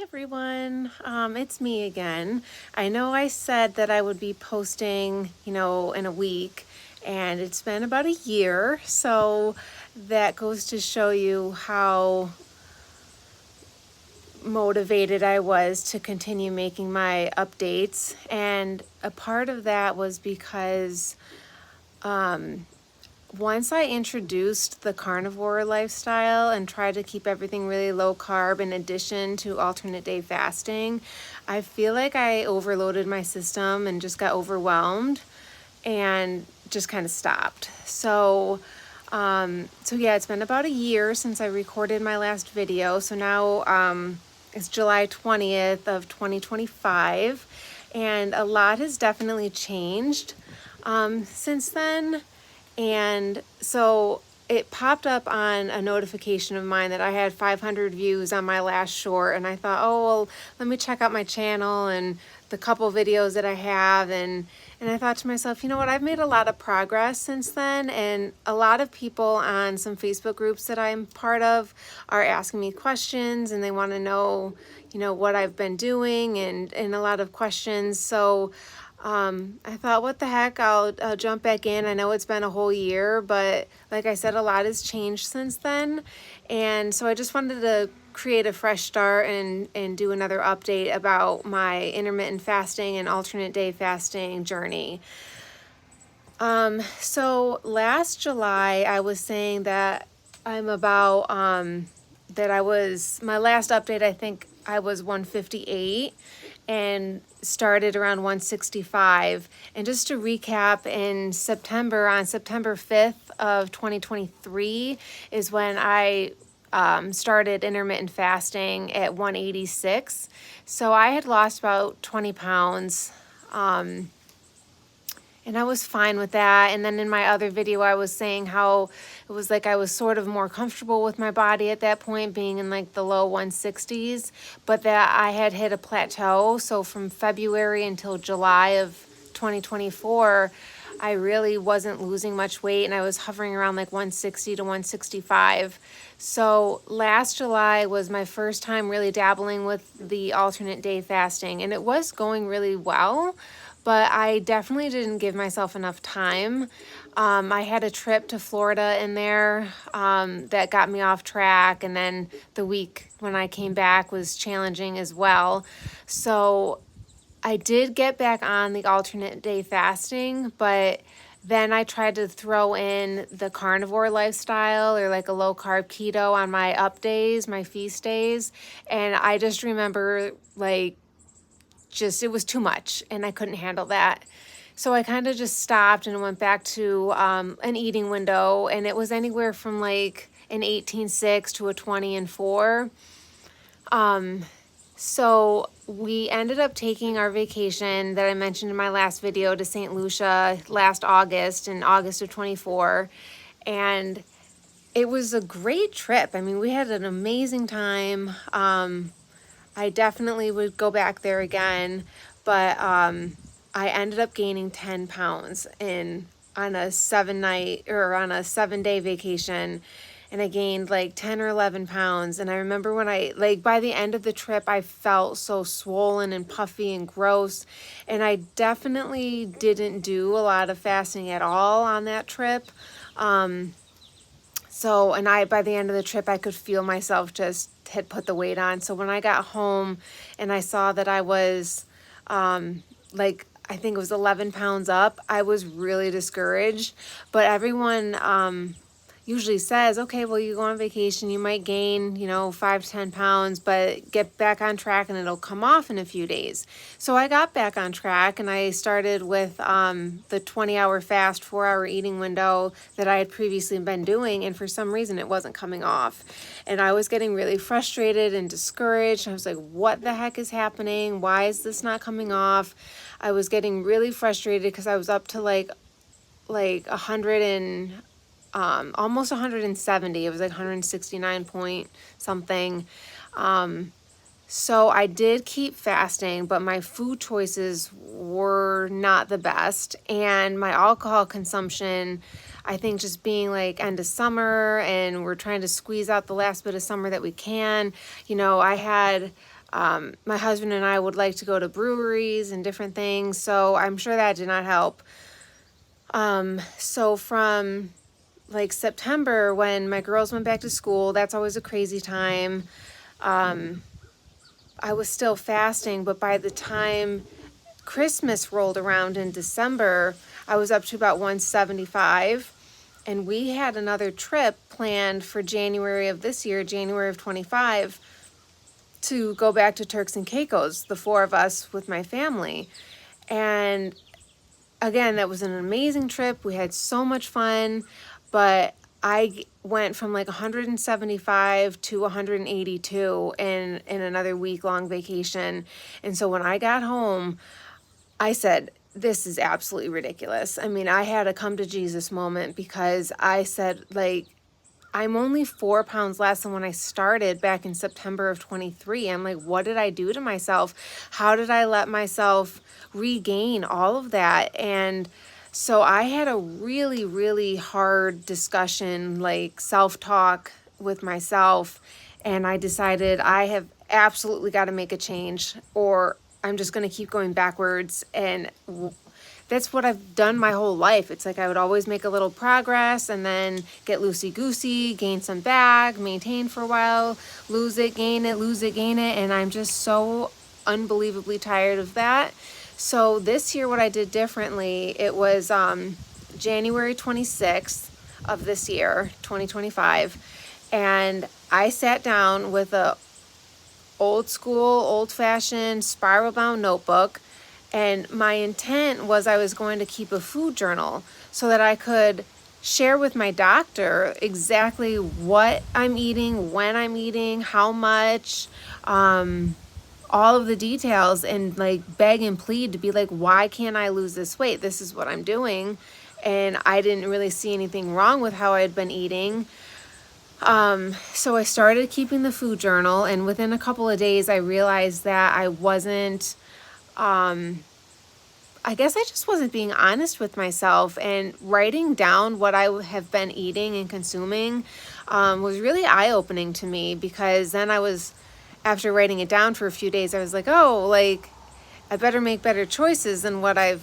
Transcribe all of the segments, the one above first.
everyone, it's me again. I know I said that I would be posting, in a week, and it's been about a year, so that goes to show you how motivated I was to continue making my updates. And a part of that was because once I introduced the carnivore lifestyle and tried to keep everything really low carb in addition to alternate day fasting, I feel like I overloaded my system and just got overwhelmed and just kind of stopped. So yeah, it's been about a year since I recorded my last video. So now it's July 20th of 2025, and a lot has definitely changed since then. And so it popped up on a notification of mine that I had 500 views on my last short, and I thought, oh, well, let me check out my channel and the couple videos that I have, and I thought to myself, you know what, I've made a lot of progress since then, and a lot of people on some Facebook groups that I'm part of are asking me questions, and they want to know, what I've been doing, and a lot of questions. So I thought, what the heck, I'll jump back in. I know it's been a whole year, but like I said, a lot has changed since then. And so I just wanted to create a fresh start and do another update about my intermittent fasting and alternate day fasting journey. So last July, I was saying that I'm about, my last update, I think I was 158 and started around 165. And just to recap, on September 5th of 2023 is when I started intermittent fasting at 186. So I had lost about 20 pounds. And I was fine with that. And then in my other video, I was saying how it was like I was sort of more comfortable with my body at that point, being in like the low 160s, but that I had hit a plateau. So from February until July of 2024, I really wasn't losing much weight, and I was hovering around like 160 to 165. So last July was my first time really dabbling with the alternate day fasting, and it was going really well. But I definitely didn't give myself enough time. I had a trip to Florida in there that got me off track, and then the week when I came back was challenging as well. So I did get back on the alternate day fasting, but then I tried to throw in the carnivore lifestyle or like a low carb keto on my up days, my feast days. And I just remember it was too much and I couldn't handle that. So I kind of just stopped and went back to an eating window, and it was anywhere from like an 18-6 to a 20-4. So we ended up taking our vacation that I mentioned in my last video to St. Lucia last August, in August of 24. And it was a great trip. I mean, we had an amazing time. I definitely would go back there again, but I ended up gaining 10 pounds on a 7-day vacation, and I gained like 10 or 11 pounds. And I remember when by the end of the trip, I felt so swollen and puffy and gross, and I definitely didn't do a lot of fasting at all on that trip. By the end of the trip, I could feel myself just had put the weight on. So when I got home and I saw that I was I think it was 11 pounds up, I was really discouraged. But everyone usually says, okay, well, you go on vacation, you might gain, 5 to 10 pounds, but get back on track and it'll come off in a few days. So I got back on track, and I started with the 20-hour fast, 4-hour eating window that I had previously been doing, and for some reason it wasn't coming off. And I was getting really frustrated and discouraged. I was like, what the heck is happening? Why is this not coming off? I was getting really frustrated because I was up to like 100 and almost 170. It was like 169 point something. So I did keep fasting, but my food choices were not the best. And my alcohol consumption, I think just being like end of summer and we're trying to squeeze out the last bit of summer that we can, I had My husband and I would like to go to breweries and different things, so I'm sure that did not help. So from like September, when my girls went back to school, that's always a crazy time. I was still fasting, but by the time Christmas rolled around in December, I was up to about 175. And we had another trip planned for January of this year, January of 25, to go back to Turks and Caicos, the four of us with my family. And again, that was an amazing trip. We had so much fun, but I went from like 175 to 182 in another week-long vacation. And so when I got home, I said, this is absolutely ridiculous. I mean, I had a come to Jesus moment, because I said, like, I'm only 4 pounds less than when I started back in September of 23. I'm like, what did I do to myself? How did I let myself regain all of that? And so I had a really, really hard discussion, like self-talk with myself. And I decided I have absolutely got to make a change, or I'm just going to keep going backwards. And that's what I've done my whole life. It's like I would always make a little progress and then get loosey-goosey, gain some back, maintain for a while, lose it, gain it, lose it, gain it. And I'm just so unbelievably tired of that. So this year, what I did differently, it was January 26th of this year, 2025. And I sat down with a old school, old-fashioned spiral bound notebook. And my intent was I was going to keep a food journal so that I could share with my doctor exactly what I'm eating, when I'm eating, how much, all of the details, and like beg and plead to be like, why can't I lose this weight? This is what I'm doing. And I didn't really see anything wrong with how I had been eating. So I started keeping the food journal, and within a couple of days I realized that I wasn't, I guess I just wasn't being honest with myself, and writing down what I have been eating and consuming was really eye-opening to me, because then after writing it down for a few days, I was like, oh, like, I better make better choices than what I've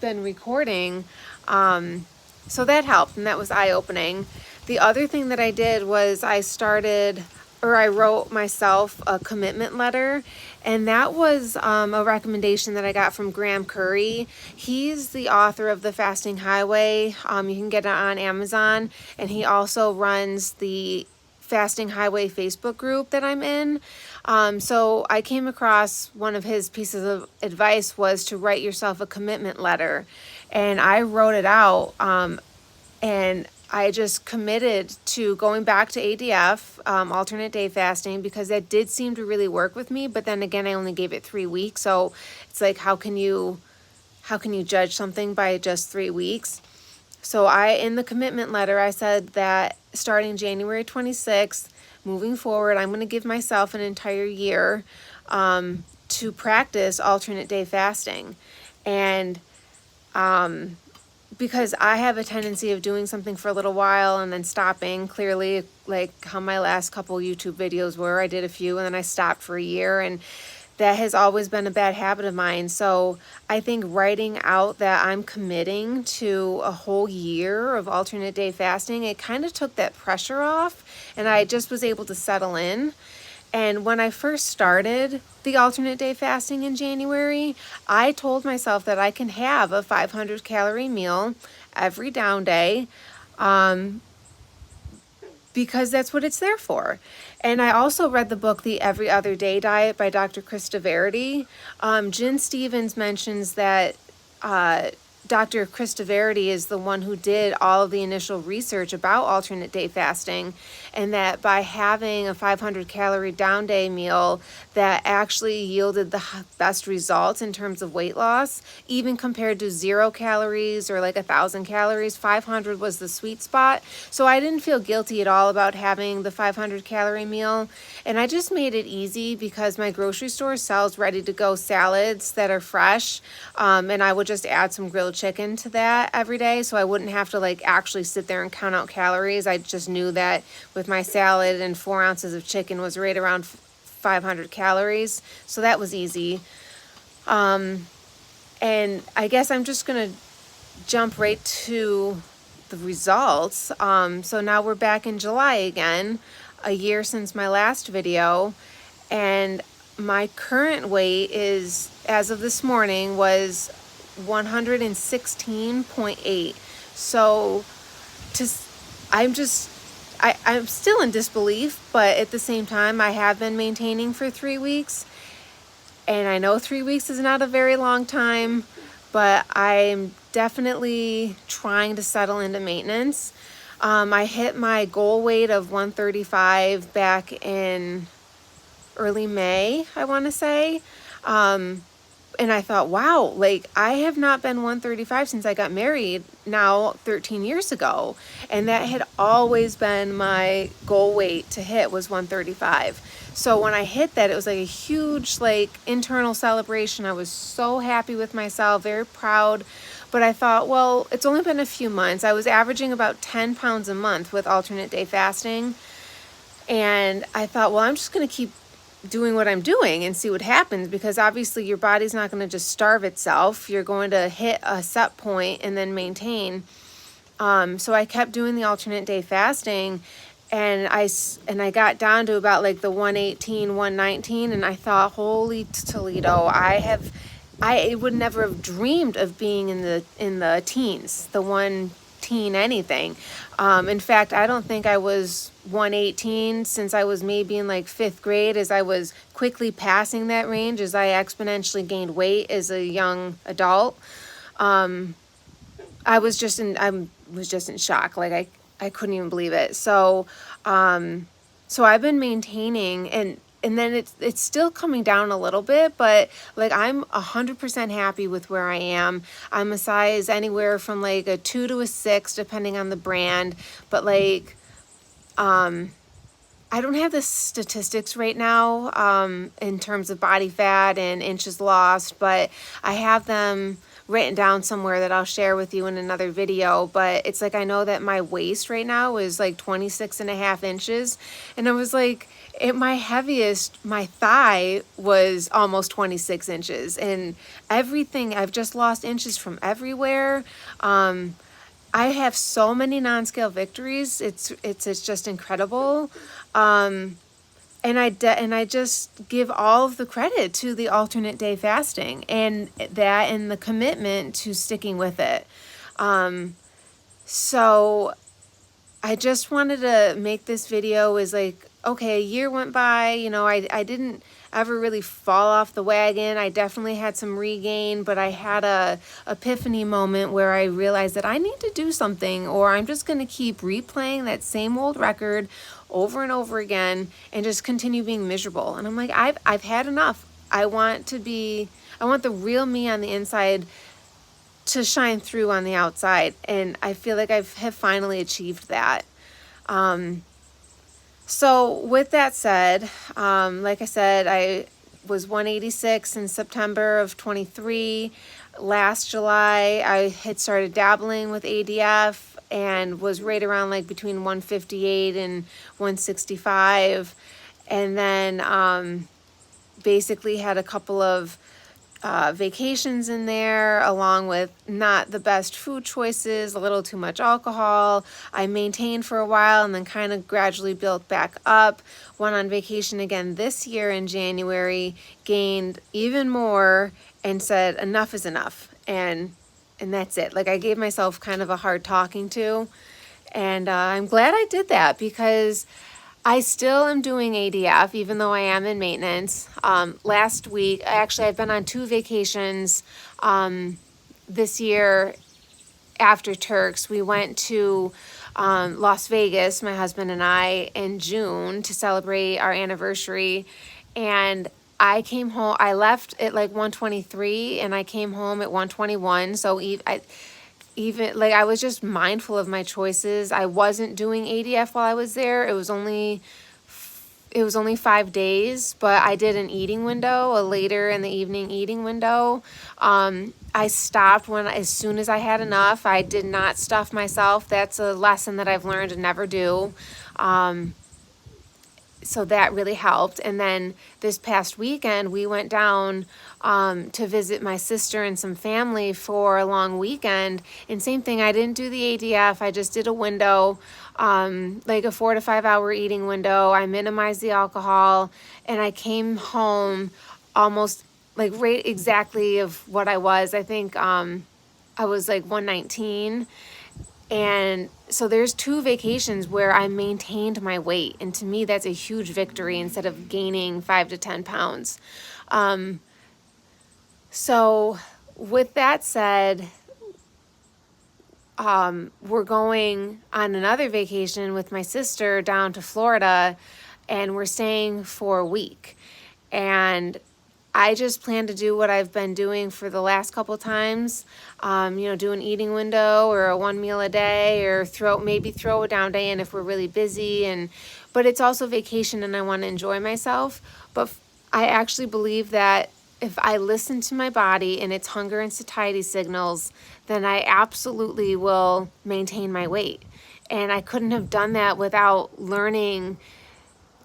been recording. So that helped, and that was eye-opening. The other thing that I did was I wrote myself a commitment letter, and that was a recommendation that I got from Graham Curry. He's the author of The Fasting Highway. You can get it on Amazon, and he also runs the Fasting Highway Facebook group that I'm in. So I came across one of his pieces of advice was to write yourself a commitment letter, and I wrote it out, and I just committed to going back to ADF, alternate day fasting, because that did seem to really work with me. But then again, I only gave it 3 weeks. So it's like, how can you judge something by just 3 weeks? So in the commitment letter, I said that starting January 26th, moving forward, I'm going to give myself an entire year to practice alternate day fasting. And because I have a tendency of doing something for a little while and then stopping, clearly, like how my last couple YouTube videos were. I did a few and then I stopped for a year, and that has always been a bad habit of mine. So I think writing out that I'm committing to a whole year of alternate day fasting, it kind of took that pressure off, and I just was able to settle in. And when I first started the alternate day fasting in January, I told myself that I can have a 500 calorie meal every down day, because that's what it's there for. And I also read the book, The Every Other Day Diet by Dr. Krista Verity. Jen Stevens mentions that Dr. Krista Verity is the one who did all of the initial research about alternate day fasting, and that by having a 500 calorie down day meal, that actually yielded the best results in terms of weight loss, even compared to 0 calories or like 1,000 calories. 500 was the sweet spot. So I didn't feel guilty at all about having the 500 calorie meal. And I just made it easy because my grocery store sells ready to go salads that are fresh. And I would just add some grilled chicken to that every day, so I wouldn't have to like actually sit there and count out calories. I just knew that with my salad and 4 ounces of chicken was right around 500 calories. So that was easy. And I guess I'm just going to jump right to the results. So now we're back in July again, a year since my last video, and my current weight is, as of this morning, was 116.8. So I'm still in disbelief, but at the same time, I have been maintaining for 3 weeks, and I know 3 weeks is not a very long time, but I'm definitely trying to settle into maintenance. I hit my goal weight of 135 back in early May, I want to say. And I thought, wow, like I have not been 135 since I got married now 13 years ago. And that had always been my goal weight to hit, was 135. So when I hit that, it was like a huge like internal celebration. I was so happy with myself, very proud. But I thought, well, it's only been a few months. I was averaging about 10 pounds a month with alternate day fasting. And I thought, well, I'm just going to keep doing what I'm doing and see what happens, because obviously your body's not going to just starve itself. You're going to hit a set point and then maintain. So I kept doing the alternate day fasting, and I got down to about like the 118, 119, and I thought, holy Toledo, I would never have dreamed of being in the teens, the 1 teen anything. In fact, I don't think I was 118 since I was maybe in like 5th grade, as I was quickly passing that range as I exponentially gained weight as a young adult. I was just in shock. Like I couldn't even believe it. So I've been maintaining, and then it's still coming down a little bit, but like I'm 100% happy with where I am. I'm a size anywhere from like a 2 to a 6 depending on the brand, but like I don't have the statistics right now in terms of body fat and inches lost, but I have them written down somewhere that I'll share with you in another video. But it's like, I know that my waist right now is like 26.5 inches. And I was like, at my heaviest, my thigh was almost 26 inches, and everything, I've just lost inches from everywhere. I have so many non-scale victories. It's just incredible. And I just give all of the credit to the alternate day fasting and the commitment to sticking with it. So I just wanted to make this video is like, okay, a year went by, I didn't ever really fall off the wagon. I definitely had some regain, but I had a epiphany moment where I realized that I need to do something, or I'm just going to keep replaying that same old record over and over again and just continue being miserable. And I'm like, I've had enough. I want the real me on the inside to shine through on the outside. And I feel like have finally achieved that. So with that said, like I said, I was 186 in September of 23. Last July, I had started dabbling with ADF and was right around like between 158 and 165. And then basically had a couple of vacations in there, along with not the best food choices, a little too much alcohol. I maintained for a while and then kind of gradually built back up. Went on vacation again this year in January, gained even more, and said enough is enough, and that's it. Like I gave myself kind of a hard talking to, and I'm glad I did that, because I still am doing ADF, even though I am in maintenance. Last week, I've been on 2 vacations this year after Turks. We went to Las Vegas, my husband and I, in June to celebrate our anniversary. And I came home, I left at like 1:23 and I came home at 1:21. So I was just mindful of my choices. I wasn't doing ADF while I was there. It was only 5 days, but I did an eating window, a later in the evening eating window. I stopped as soon as I had enough. I did not stuff myself. That's a lesson that I've learned to never do. so that really helped. And then this past weekend, we went down to visit my sister and some family for a long weekend. And same thing, I didn't do the ADF. I just did a window, like a 4 to 5 hour eating window. I minimized the alcohol, and I came home almost like right exactly of what I was. I think I was like 119. And so there's 2 vacations where I maintained my weight. And to me, that's a huge victory instead of gaining 5 to 10 pounds. So with that said, we're going on another vacation with my sister down to Florida, and we're staying for a week. And I just plan to do what I've been doing for the last couple times, do an eating window or a 1 meal a day, or maybe throw a down day in if we're really busy. But it's also vacation and I want to enjoy myself. But I actually believe that if I listen to my body and its hunger and satiety signals, then I absolutely will maintain my weight. And I couldn't have done that without learning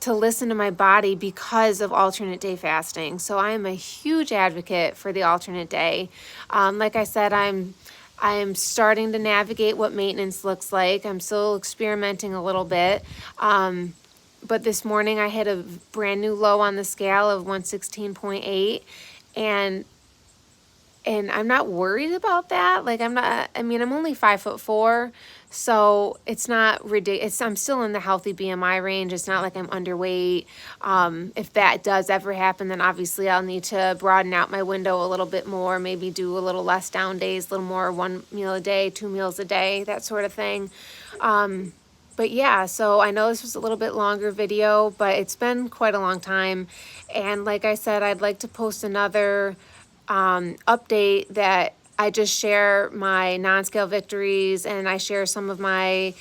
to listen to my body because of alternate day fasting. So I am a huge advocate for the alternate day. Like I said, I'm starting to navigate what maintenance looks like. I'm still experimenting a little bit. But this morning I hit a brand new low on the scale of 116.8, and I'm not worried about that. Like I'm only 5'4", so it's not ridiculous. I'm still in the healthy BMI range. It's not like I'm underweight. If that does ever happen, then obviously I'll need to broaden out my window a little bit more, maybe do a little less down days, a little more 1 meal a day, 2 meals a day, that sort of thing. But yeah, so I know this was a little bit longer video, but it's been quite a long time. And like I said, I'd like to post another update that I just share my non-scale victories, and I share some of my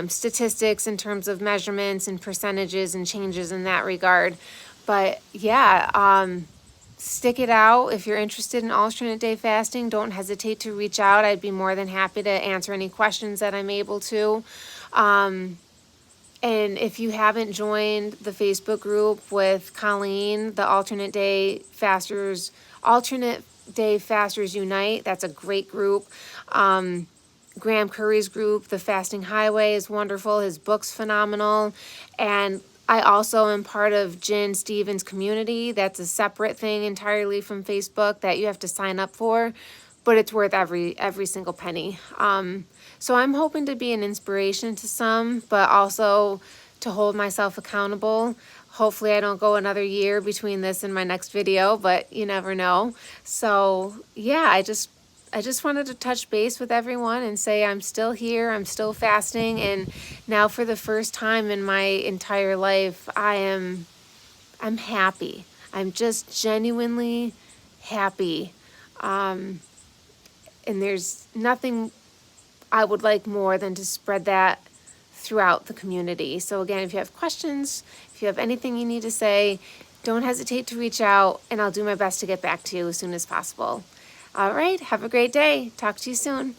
statistics in terms of measurements and percentages and changes in that regard. But yeah, stick it out. If you're interested in alternate day fasting, don't hesitate to reach out. I'd be more than happy to answer any questions that I'm able to. And if you haven't joined the Facebook group with Colleen, the Alternate Day Fasters Unite, that's a great group. Graham Curry's group, The Fasting Highway, is wonderful. His book's phenomenal. And I also am part of Jen Stevens' community. That's a separate thing entirely from Facebook that you have to sign up for, but it's worth every single penny. So I'm hoping to be an inspiration to some, but also to hold myself accountable. Hopefully I don't go another year between this and my next video, but you never know. So yeah, I just wanted to touch base with everyone and say I'm still here, I'm still fasting, and now for the first time in my entire life, I'm happy. I'm just genuinely happy. And there's nothing I would like more than to spread that throughout the community. So again, if you have questions, if you have anything you need to say, don't hesitate to reach out, and I'll do my best to get back to you as soon as possible. All right, have a great day. Talk to you soon.